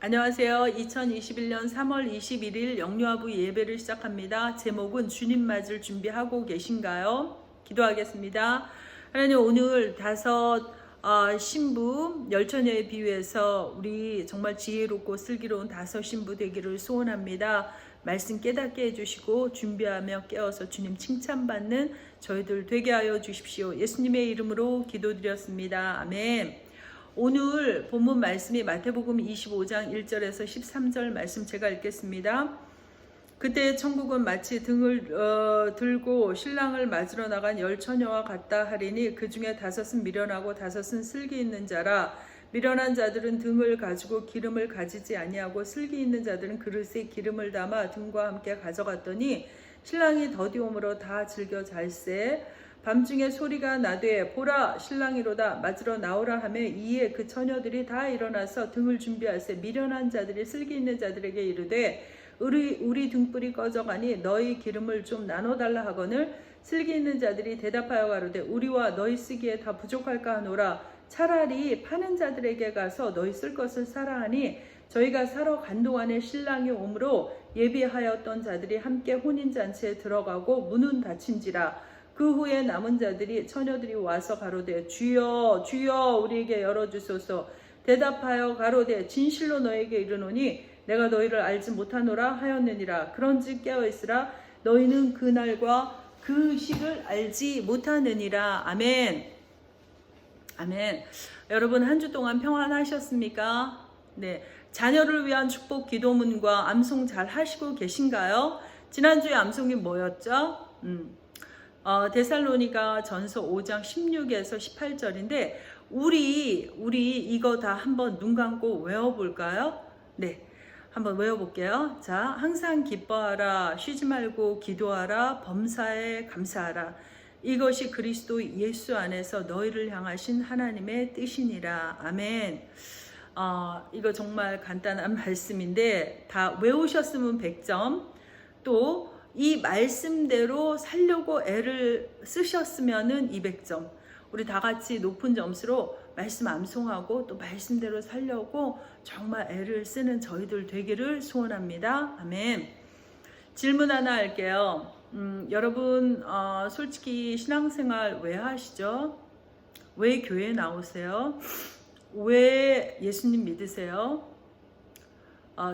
안녕하세요. 2021년 3월 21일 영유아부 예배를 시작합니다. 제목은 주님 맞을 준비하고 계신가요? 기도하겠습니다. 하나님, 오늘 다섯 신부 열처녀에 비유해서 우리 정말 지혜롭고 슬기로운 다섯 신부 되기를 소원합니다. 말씀 깨닫게 해주시고 준비하며 깨어서 주님 칭찬받는 저희들 되게 하여 주십시오. 예수님의 이름으로 기도드렸습니다. 아멘. 오늘 본문 말씀이 마태복음 25장 1절에서 13절 말씀 제가 읽겠습니다. 그때 천국은 마치 등을 들고 신랑을 맞으러 나간 열 처녀와 같다 하리니 그 중에 다섯은 미련하고 다섯은 슬기 있는 자라. 미련한 자들은 등을 가지고 기름을 가지지 아니하고 슬기 있는 자들은 그릇에 기름을 담아 등과 함께 가져갔더니 신랑이 더디옴으로 다 즐겨 잘세. 밤중에 소리가 나되 보라 신랑이로다 맞으러 나오라 하며 이에 그 처녀들이 다 일어나서 등을 준비하세. 미련한 자들이 슬기 있는 자들에게 이르되 우리 등불이 꺼져가니 너희 기름을 좀 나눠달라 하거늘 슬기 있는 자들이 대답하여 가로되 우리와 너희 쓰기에 다 부족할까 하노라. 차라리 파는 자들에게 가서 너희 쓸 것을 사라 하니 저희가 사러 간 동안에 신랑이 오므로 예비하였던 자들이 함께 혼인잔치에 들어가고 문은 닫힌지라. 그 후에 남은 자들이 처녀들이 와서 가로되 주여 주여 우리에게 열어주소서. 대답하여 가로되 진실로 너에게 이르노니 내가 너희를 알지 못하노라 하였느니라. 그런즉 깨어있으라. 너희는 그날과 그 시를 알지 못하느니라. 아멘. 아멘. 여러분 한 주 동안 평안하셨습니까? 네. 자녀를 위한 축복 기도문과 암송 잘 하시고 계신가요? 지난주에 암송이 뭐였죠? 데살로니가 전서 5장 16에서 18절인데 우리 이거 다 한번 눈 감고 외워볼까요? 네, 한번 외워볼게요. 자, 항상 기뻐하라, 쉬지 말고 기도하라, 범사에 감사하라. 이것이 그리스도 예수 안에서 너희를 향하신 하나님의 뜻이니라. 아멘. 이거 정말 간단한 말씀인데 다 외우셨으면 100점. 또 이 말씀대로 살려고 애를 쓰셨으면은 200점. 우리 다 같이 높은 점수로 말씀 암송하고 또 말씀대로 살려고 정말 애를 쓰는 저희들 되기를 소원합니다. 아멘. 질문 하나 할게요. 여러분 솔직히 신앙생활 왜 하시죠? 왜 교회에 나오세요? 왜 예수님 믿으세요?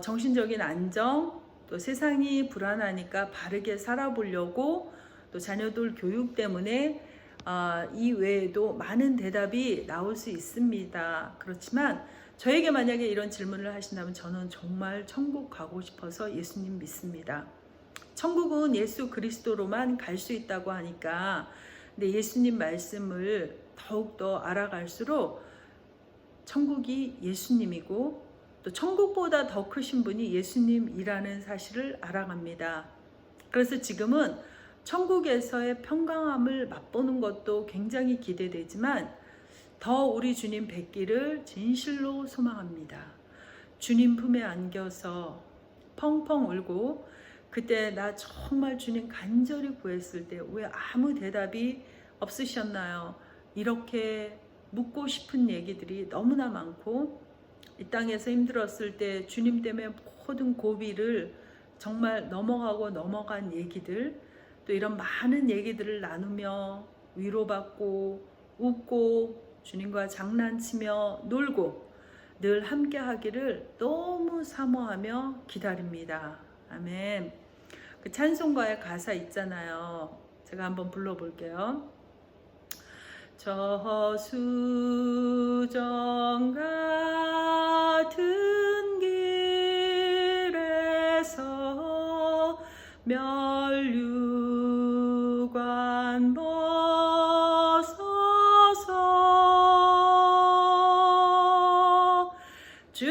정신적인 안정, 또 세상이 불안하니까 바르게 살아보려고, 또 자녀들 교육 때문에 이 외에도 많은 대답이 나올 수 있습니다. 그렇지만 저에게 만약에 이런 질문을 하신다면 저는 정말 천국 가고 싶어서 예수님 믿습니다. 천국은 예수 그리스도로만 갈 수 있다고 하니까, 근데 예수님 말씀을 더욱더 알아갈수록 천국이 예수님이고 또 천국보다 더 크신 분이 예수님이라는 사실을 알아갑니다. 그래서 지금은 천국에서의 평강함을 맛보는 것도 굉장히 기대되지만 더 우리 주님 뵙기를 진실로 소망합니다. 주님 품에 안겨서 펑펑 울고 그때 나 정말 주님 간절히 구했을 때 왜 아무 대답이 없으셨나요? 이렇게 묻고 싶은 얘기들이 너무나 많고, 이 땅에서 힘들었을 때 주님 때문에 모든 고비를 정말 넘어간 얘기들, 또 이런 많은 얘기들을 나누며 위로받고 웃고 주님과 장난치며 놀고 늘 함께 하기를 너무 사모하며 기다립니다. 아멘. 그 찬송가의 가사 있잖아요. 제가 한번 불러볼게요. 저수정 같은 길에서 면류관 벗어서 주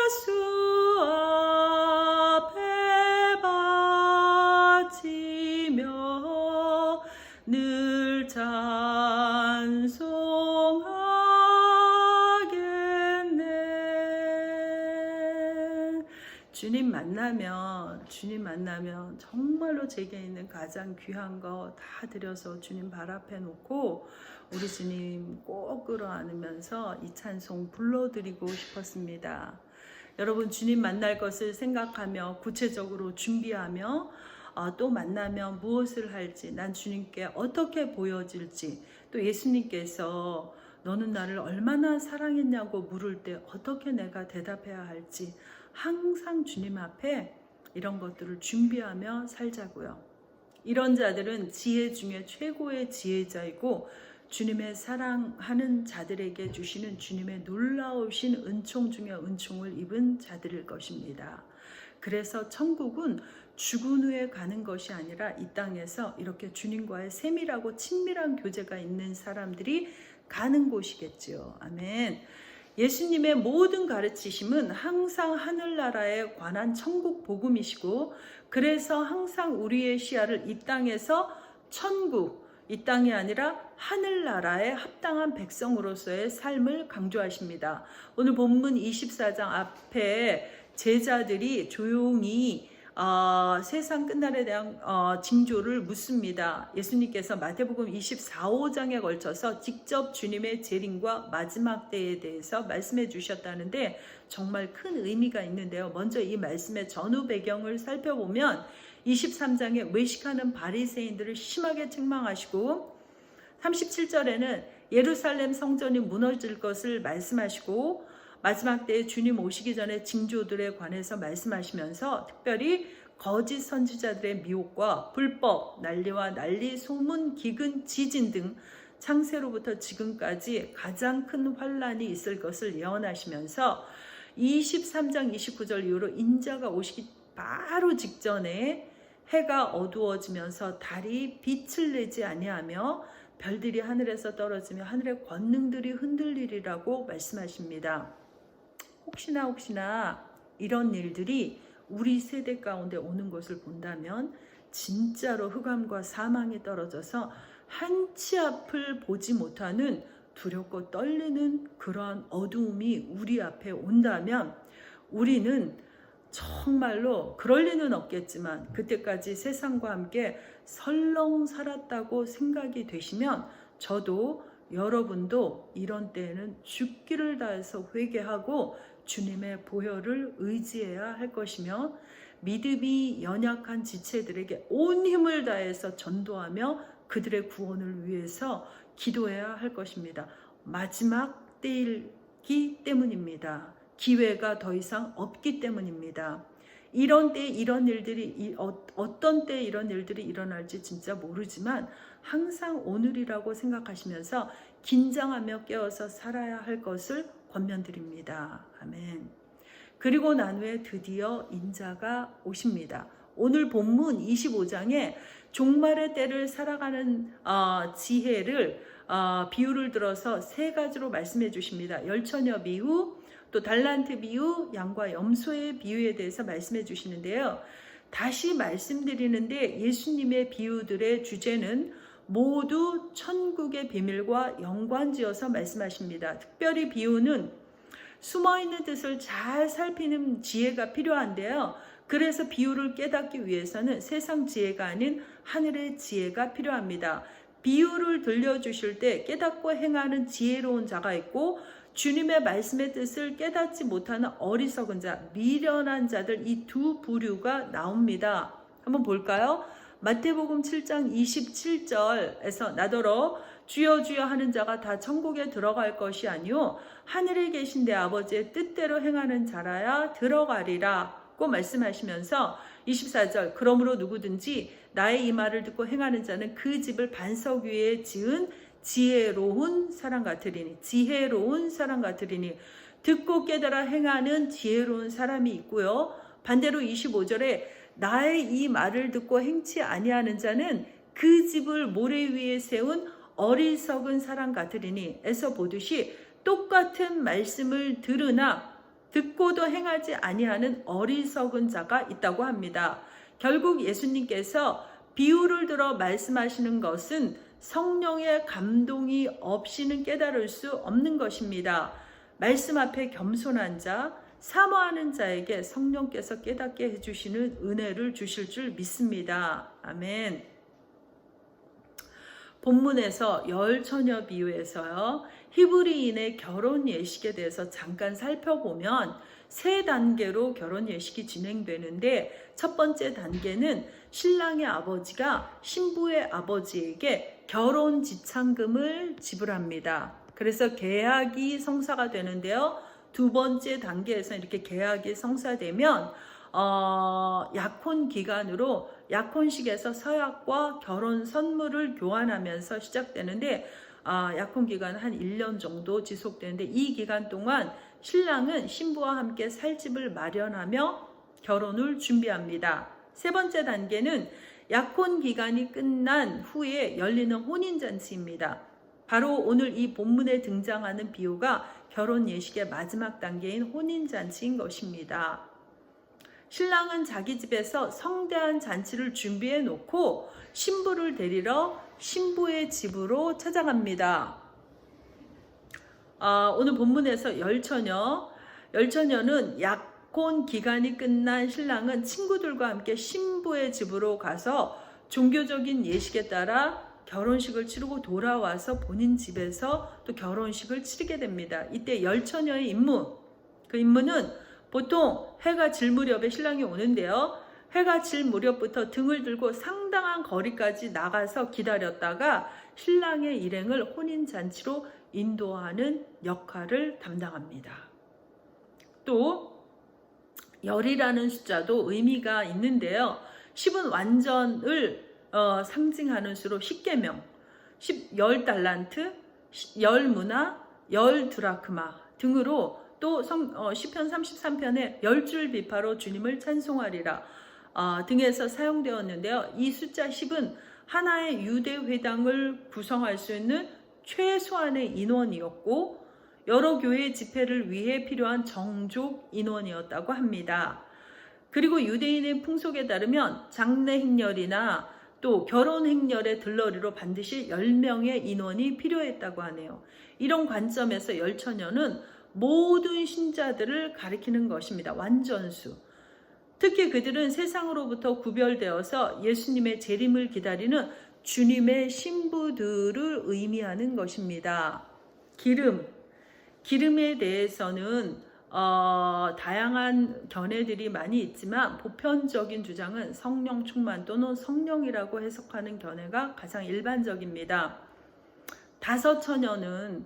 예수 앞에 바치며 늘 찬송하겠네. 주님 만나면 주님 만나면 정말로 제게 있는 가장 귀한 거 다 드려서 주님 발 앞에 놓고 우리 주님 꼭 끌어안으면서 이 찬송 불러드리고 싶었습니다. 여러분, 주님 만날 것을 생각하며 구체적으로 준비하며 또 만나면 무엇을 할지, 난 주님께 어떻게 보여질지, 또 예수님께서 너는 나를 얼마나 사랑했냐고 물을 때 어떻게 내가 대답해야 할지 항상 주님 앞에 이런 것들을 준비하며 살자고요. 이런 자들은 지혜 중에 최고의 지혜자이고 주님의 사랑하는 자들에게 주시는 주님의 놀라우신 은총 중에 은총을 입은 자들일 것입니다. 그래서 천국은 죽은 후에 가는 것이 아니라 이 땅에서 이렇게 주님과의 세밀하고 친밀한 교제가 있는 사람들이 가는 곳이겠지요. 아멘. 예수님의 모든 가르치심은 항상 하늘나라에 관한 천국 복음이시고, 그래서 항상 우리의 시야를 이 땅에서 천국, 이 땅이 아니라 하늘나라에 합당한 백성으로서의 삶을 강조하십니다. 오늘 본문 24장 앞에 제자들이 조용히 세상 끝날에 대한 징조를 묻습니다. 예수님께서 마태복음 24, 5장에 걸쳐서 직접 주님의 재림과 마지막 때에 대해서 말씀해 주셨다는데 정말 큰 의미가 있는데요. 먼저 이 말씀의 전후 배경을 살펴보면 23장에 외식하는 바리새인들을 심하게 책망하시고 37절에는 예루살렘 성전이 무너질 것을 말씀하시고 마지막 때에 주님 오시기 전에 징조들에 관해서 말씀하시면서 특별히 거짓 선지자들의 미혹과 불법, 난리와 난리, 소문, 기근, 지진 등 창세로부터 지금까지 가장 큰 환란이 있을 것을 예언하시면서 23장 29절 이후로 인자가 오시기 바로 직전에 해가 어두워지면서 달이 빛을 내지 아니하며 별들이 하늘에서 떨어지며 하늘의 권능들이 흔들리리라고 말씀하십니다. 혹시나 이런 일들이 우리 세대 가운데 오는 것을 본다면 진짜로 흑암과 사망이 떨어져서 한치 앞을 보지 못하는 두렵고 떨리는 그러한 어두움이 우리 앞에 온다면 우리는 정말로 그럴 리는 없겠지만 그때까지 세상과 함께 설렁 살았다고 생각이 되시면 저도 여러분도 이런 때에는 죽기를 다해서 회개하고 주님의 보혈을 의지해야 할 것이며 믿음이 연약한 지체들에게 온 힘을 다해서 전도하며 그들의 구원을 위해서 기도해야 할 것입니다. 마지막 때이기 때문입니다. 기회가 더 이상 없기 때문입니다. 이런 때 이런 일들이 어떤 때 이런 일들이 일어날지 진짜 모르지만 항상 오늘이라고 생각하시면서 긴장하며 깨어서 살아야 할 것을 권면드립니다. 아멘. 그리고 난 후에 드디어 인자가 오십니다. 오늘 본문 25장에 종말의 때를 살아가는 지혜를 비유를 들어서 세 가지로 말씀해 주십니다. 열처녀 비유, 또 달란트 비유, 양과 염소의 비유에 대해서 말씀해 주시는데요. 다시 말씀드리는데 예수님의 비유들의 주제는 모두 천국의 비밀과 연관지어서 말씀하십니다. 특별히 비유는 숨어있는 뜻을 잘 살피는 지혜가 필요한데요. 그래서 비유를 깨닫기 위해서는 세상 지혜가 아닌 하늘의 지혜가 필요합니다. 비유를 들려주실 때 깨닫고 행하는 지혜로운 자가 있고 주님의 말씀의 뜻을 깨닫지 못하는 어리석은 자, 미련한 자들, 이 두 부류가 나옵니다. 한번 볼까요? 마태복음 7장 27절에서 나더러 주여 주여 하는 자가 다 천국에 들어갈 것이 아니요 하늘에 계신 내 아버지의 뜻대로 행하는 자라야 들어가리라고 말씀하시면서 24절 그러므로 누구든지 나의 이 말을 듣고 행하는 자는 그 집을 반석 위에 지은 지혜로운 사람 같으리니 듣고 깨달아 행하는 지혜로운 사람이 있고요. 반대로 25절에 나의 이 말을 듣고 행치 아니하는 자는 그 집을 모래 위에 세운 어리석은 사람 같으리니 에서 보듯이 똑같은 말씀을 들으나 듣고도 행하지 아니하는 어리석은 자가 있다고 합니다. 결국 예수님께서 비유를 들어 말씀하시는 것은 성령의 감동이 없이는 깨달을 수 없는 것입니다. 말씀 앞에 겸손한 자, 사모하는 자에게 성령께서 깨닫게 해주시는 은혜를 주실 줄 믿습니다. 아멘. 본문에서 열처녀 비유에서요, 히브리인의 결혼 예식에 대해서 잠깐 살펴보면 세 단계로 결혼 예식이 진행되는데, 첫 번째 단계는 신랑의 아버지가 신부의 아버지에게 결혼 지참금을 지불합니다. 그래서 계약이 성사가 되는데요, 두 번째 단계에서 이렇게 계약이 성사되면 약혼 기간으로 약혼식에서 서약과 결혼 선물을 교환하면서 시작되는데, 약혼 기간 한 1년 정도 지속되는데, 이 기간 동안 신랑은 신부와 함께 살 집을 마련하며 결혼을 준비합니다. 세 번째 단계는 약혼 기간이 끝난 후에 열리는 혼인잔치입니다. 바로 오늘 이 본문에 등장하는 비유가 결혼 예식의 마지막 단계인 혼인잔치인 것입니다. 신랑은 자기 집에서 성대한 잔치를 준비해 놓고 신부를 데리러 신부의 집으로 찾아갑니다. 오늘 본문에서 열처녀는 약혼 기간이 끝난 신랑은 친구들과 함께 신부의 집으로 가서 종교적인 예식에 따라 결혼식을 치르고 돌아와서 본인 집에서 또 결혼식을 치르게 됩니다. 이때 열처녀의 임무, 그 임무는 보통 해가 질 무렵에 신랑이 오는데요, 해가 질 무렵부터 등을 들고 상당한 거리까지 나가서 기다렸다가 신랑의 일행을 혼인잔치로 인도하는 역할을 담당합니다. 또 열이라는 숫자도 의미가 있는데요, 10은 완전을 상징하는 수로 10계명, 10달란트, 10문화, 10드라크마 등으로, 또 시편 33편에 10줄 비파로 주님을 찬송하리라 등에서 사용되었는데요. 이 숫자 10은 하나의 유대 회당을 구성할 수 있는 최소한의 인원이었고, 여러 교회 집회를 위해 필요한 정족 인원이었다고 합니다. 그리고 유대인의 풍속에 따르면 장례 행렬이나 또 결혼 행렬의 들러리로 반드시 10명의 인원이 필요했다고 하네요. 이런 관점에서 열처녀는 모든 신자들을 가리키는 것입니다. 완전수. 특히 그들은 세상으로부터 구별되어서 예수님의 재림을 기다리는 주님의 신부들을 의미하는 것입니다. 기름에 대해서는 다양한 견해들이 많이 있지만, 보편적인 주장은 성령 충만 또는 성령이라고 해석하는 견해가 가장 일반적입니다. 다섯 처녀는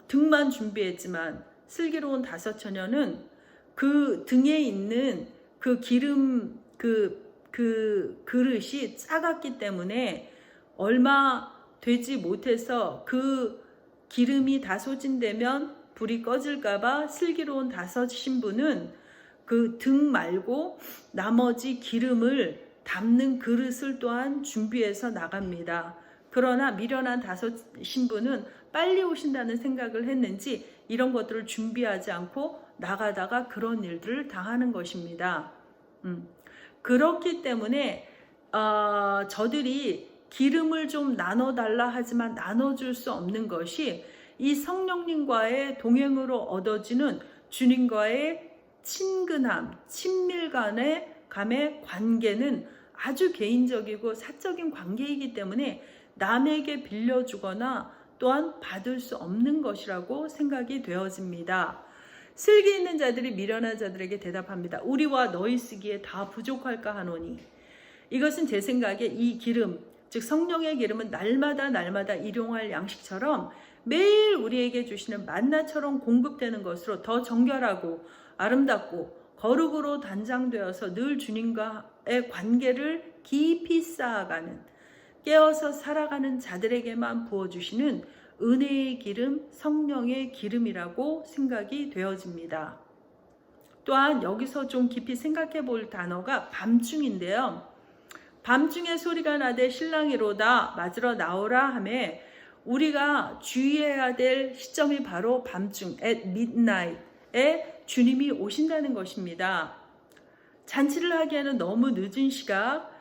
등만 준비했지만, 슬기로운 다섯 처녀는 그 등에 있는 그 기름 그 그릇이 작았기 때문에 얼마 되지 못해서 그 기름이 다 소진되면 불이 꺼질까봐 슬기로운 다섯 신부는 그 등 말고 나머지 기름을 담는 그릇을 또한 준비해서 나갑니다. 그러나 미련한 다섯 신부는 빨리 오신다는 생각을 했는지 이런 것들을 준비하지 않고 나가다가 그런 일들을 당하는 것입니다. 그렇기 때문에 저들이 기름을 좀 나눠달라 하지만 나눠줄 수 없는 것이, 이 성령님과의 동행으로 얻어지는 주님과의 친근함, 친밀감의 관계는 아주 개인적이고 사적인 관계이기 때문에 남에게 빌려주거나 또한 받을 수 없는 것이라고 생각이 되어집니다. 슬기 있는 자들이 미련한 자들에게 대답합니다. 우리와 너희 쓰기에 다 부족할까 하노니. 이것은 제 생각에 이 기름, 즉 성령의 기름은 날마다 일용할 양식처럼 매일 우리에게 주시는 만나처럼 공급되는 것으로 더 정결하고 아름답고 거룩으로 단장되어서 늘 주님과의 관계를 깊이 쌓아가는, 깨어서 살아가는 자들에게만 부어주시는 은혜의 기름, 성령의 기름이라고 생각이 되어집니다. 또한 여기서 좀 깊이 생각해 볼 단어가 밤중인데요. 밤중에 소리가 나되 신랑이로다 맞으러 나오라 하매, 우리가 주의해야 될 시점이 바로 밤중, at midnight에 주님이 오신다는 것입니다. 잔치를 하기에는 너무 늦은 시각,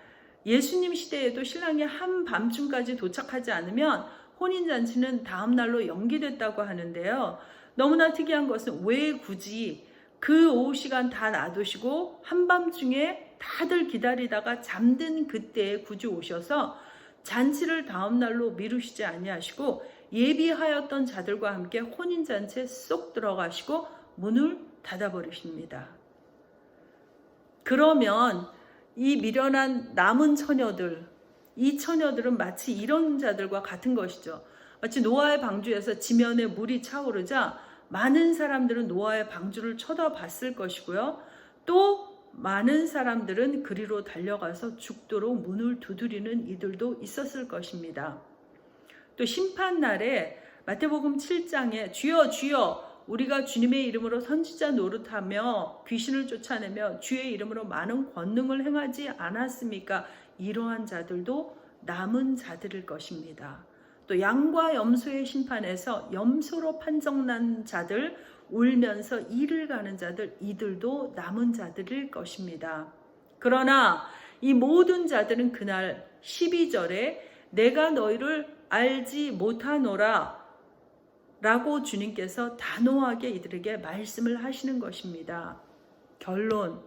예수님 시대에도 신랑이 한밤중까지 도착하지 않으면 혼인잔치는 다음 날로 연기됐다고 하는데요. 너무나 특이한 것은 왜 굳이 그 오후 시간 다 놔두시고 한밤중에 다들 기다리다가 잠든 그때에 굳이 오셔서 잔치를 다음 날로 미루시지 아니하시고 예비하였던 자들과 함께 혼인잔치에 쏙 들어가시고 문을 닫아버리십니다. 그러면 이 미련한 남은 처녀들, 이 처녀들은 마치 이런 자들과 같은 것이죠. 마치 노아의 방주에서 지면에 물이 차오르자 많은 사람들은 노아의 방주를 쳐다봤을 것이고요. 또 많은 사람들은 그리로 달려가서 죽도록 문을 두드리는 이들도 있었을 것입니다. 또 심판날에 마태복음 7장에 주여 주여 우리가 주님의 이름으로 선지자 노릇하며 귀신을 쫓아내며 주의 이름으로 많은 권능을 행하지 않았습니까? 이러한 자들도 남은 자들일 것입니다. 또 양과 염소의 심판에서 염소로 판정난 자들, 울면서 이를 가는 자들, 이들도 남은 자들일 것입니다. 그러나 이 모든 자들은 그날 12절에 내가 너희를 알지 못하노라 라고 주님께서 단호하게 이들에게 말씀을 하시는 것입니다. 결론,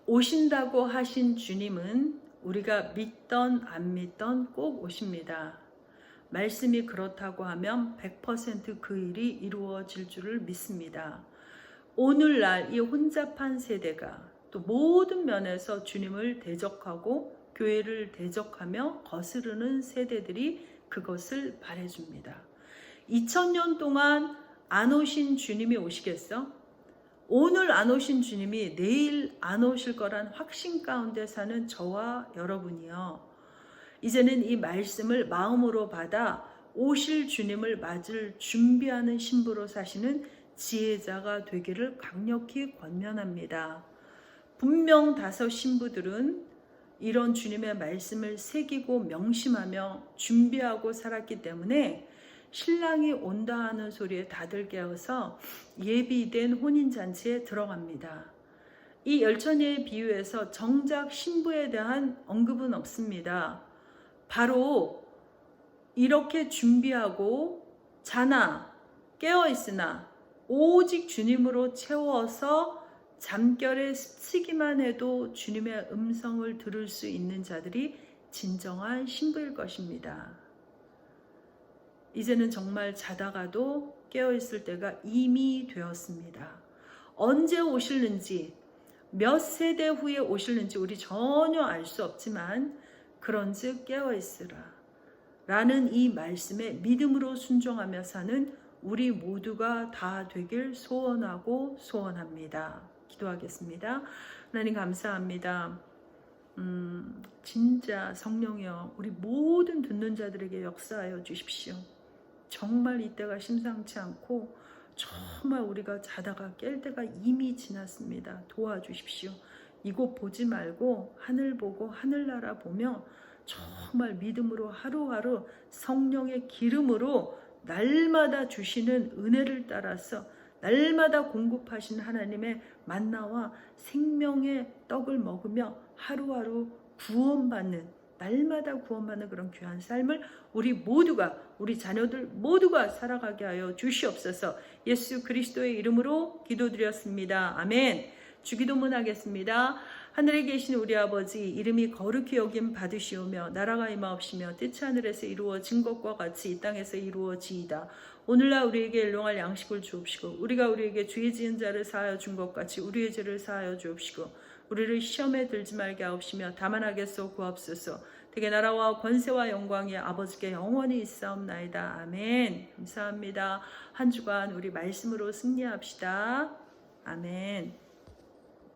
오신다고 하신 주님은 우리가 믿던 안 믿던 꼭 오십니다. 말씀이 그렇다고 하면 100% 그 일이 이루어질 줄을 믿습니다. 오늘날 이 혼잡한 세대가 또 모든 면에서 주님을 대적하고 교회를 대적하며 거스르는 세대들이 그것을 바라줍니다. 2000년 동안 안 오신 주님이 오시겠어? 오늘 안 오신 주님이 내일 안 오실 거란 확신 가운데 사는 저와 여러분이요. 이제는 이 말씀을 마음으로 받아 오실 주님을 맞을 준비하는 신부로 사시는 지혜자가 되기를 강력히 권면합니다. 분명 5 신부들은 이런 주님의 말씀을 새기고 명심하며 준비하고 살았기 때문에 신랑이 온다 하는 소리에 다들 깨어서 예비된 혼인잔치에 들어갑니다. 이 열처녀의 비유에서 정작 신부에 대한 언급은 없습니다. 바로 이렇게 준비하고 자나 깨어있으나 오직 주님으로 채워서 잠결에 스치기만 해도 주님의 음성을 들을 수 있는 자들이 진정한 신부일 것입니다. 이제는 정말 자다가도 깨어있을 때가 이미 되었습니다. 언제 오실는지, 몇 세대 후에 오실는지 우리 전혀 알 수 없지만 그런즉 깨어있으라 라는 이 말씀에 믿음으로 순종하며 사는 우리 모두가 다 되길 소원하고 소원합니다. 기도하겠습니다. 하나님 감사합니다. 진짜 성령이여 우리 모든 듣는 자들에게 역사하여 주십시오. 정말 이때가 심상치 않고 정말 우리가 자다가 깰 때가 이미 지났습니다. 도와주십시오. 이곳 보지 말고 하늘 보고 하늘나라 보며 정말 믿음으로 하루하루 성령의 기름으로 날마다 주시는 은혜를 따라서 날마다 공급하신 하나님의 만나와 생명의 떡을 먹으며 하루하루 구원받는 날마다 구원받는 그런 귀한 삶을 우리 모두가 우리 자녀들 모두가 살아가게 하여 주시옵소서. 예수 그리스도의 이름으로 기도드렸습니다. 아멘. 주기도문 하겠습니다. 하늘에 계신 우리 아버지 이름이 거룩히 여김 받으시오며 나라가 임하옵시며 뜻이 하늘에서 이루어진 것과 같이 이 땅에서 이루어지이다. 오늘날 우리에게 일용할 양식을 주옵시고 우리가 우리에게 죄 지은 자를 사하여 준 것 같이 우리의 죄를 사하여 주옵시고 우리를 시험에 들지 말게 하옵시며 다만 하겠소 구하옵소서. 되게 나라와 권세와 영광이 아버지께 영원히 있사옵나이다. 아멘. 감사합니다. 한 주간 우리 말씀으로 승리합시다. 아멘.